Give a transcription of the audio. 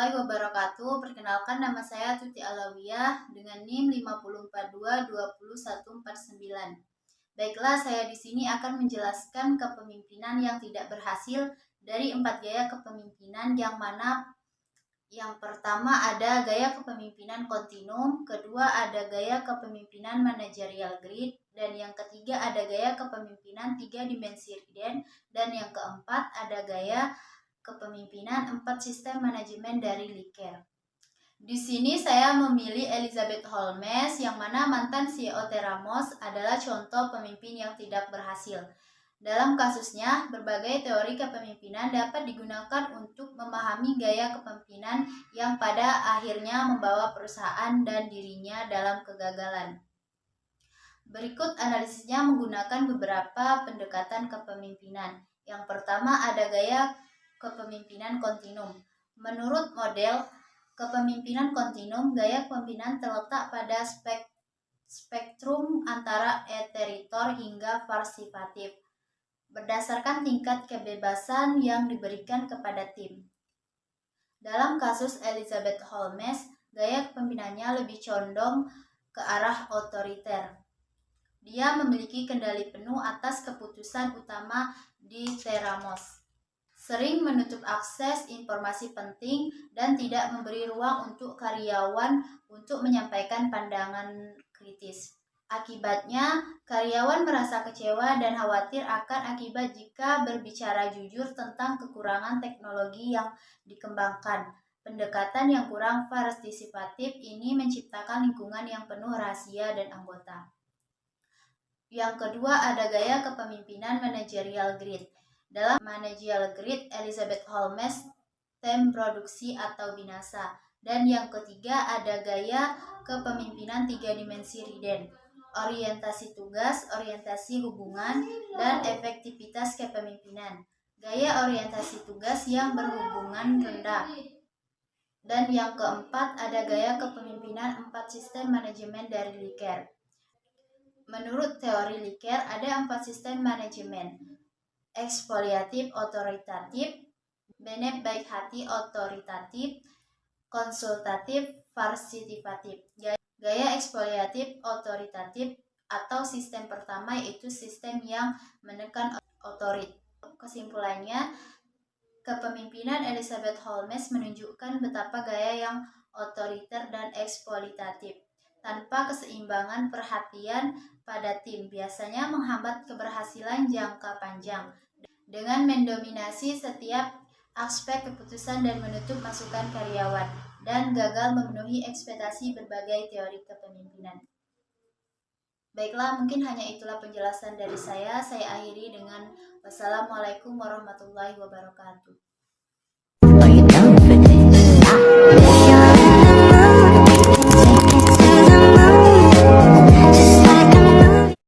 warahmatullahi wabarakatuh. Perkenalkan, nama saya Tuti Alawiyah dengan NIM 542202149. Baiklah, saya di sini akan menjelaskan kepemimpinan yang tidak berhasil dari 4 gaya kepemimpinan, yang mana yang pertama ada gaya kepemimpinan kontinum, kedua ada gaya kepemimpinan manajerial grid, dan yang ketiga ada gaya kepemimpinan 3 dimensi riden, dan yang keempat ada gaya kepemimpinan 4 sistem manajemen dari Likert. Di sini saya memilih Elizabeth Holmes, yang mana mantan CEO Teramos adalah contoh pemimpin yang tidak berhasil. Dalam kasusnya, berbagai teori kepemimpinan dapat digunakan untuk memahami gaya kepemimpinan yang pada akhirnya membawa perusahaan dan dirinya dalam kegagalan. Berikut analisisnya menggunakan beberapa pendekatan kepemimpinan. Yang pertama ada gaya kepemimpinan kontinum. Menurut model kepemimpinan kontinum, gaya kepemimpinan terletak pada spektrum antara eteritor hingga partisipatif, berdasarkan tingkat kebebasan yang diberikan kepada tim. Dalam kasus Elizabeth Holmes, gaya kepemimpinannya lebih condong ke arah otoriter. Dia memiliki kendali penuh atas keputusan utama di Teramos, sering menutup akses informasi penting, dan tidak memberi ruang untuk karyawan untuk menyampaikan pandangan kritis. Akibatnya, karyawan merasa kecewa dan khawatir akan akibat jika berbicara jujur tentang kekurangan teknologi yang dikembangkan. Pendekatan yang kurang partisipatif ini menciptakan lingkungan yang penuh rahasia dan anggota. Yang kedua ada gaya kepemimpinan manajerial grid. Dalam managerial grid, Elizabeth Holmes tem produksi atau binasa. Dan yang ketiga ada gaya kepemimpinan 3 dimensi riden, orientasi tugas, orientasi hubungan, dan efektivitas kepemimpinan. Gaya orientasi tugas yang berhubungan rendah. Dan yang keempat ada gaya kepemimpinan 4 sistem manajemen dari Likert. Menurut teori Likert ada 4 sistem manajemen: ekspoliatif otoritatif, benep baik hati otoritatif, konsultatif partisipatif. Gaya ekspoliatif otoritatif atau sistem pertama yaitu sistem yang menekan otorit. Kesimpulannya, kepemimpinan Elizabeth Holmes menunjukkan betapa gaya yang otoriter dan eksploitatif tanpa keseimbangan perhatian pada tim biasanya menghambat keberhasilan jangka panjang dengan mendominasi setiap aspek keputusan dan menutup masukan karyawan, dan gagal memenuhi ekspektasi berbagai teori kepemimpinan. Baiklah, mungkin hanya itulah penjelasan dari saya. Saya akhiri dengan wassalamualaikum warahmatullahi wabarakatuh.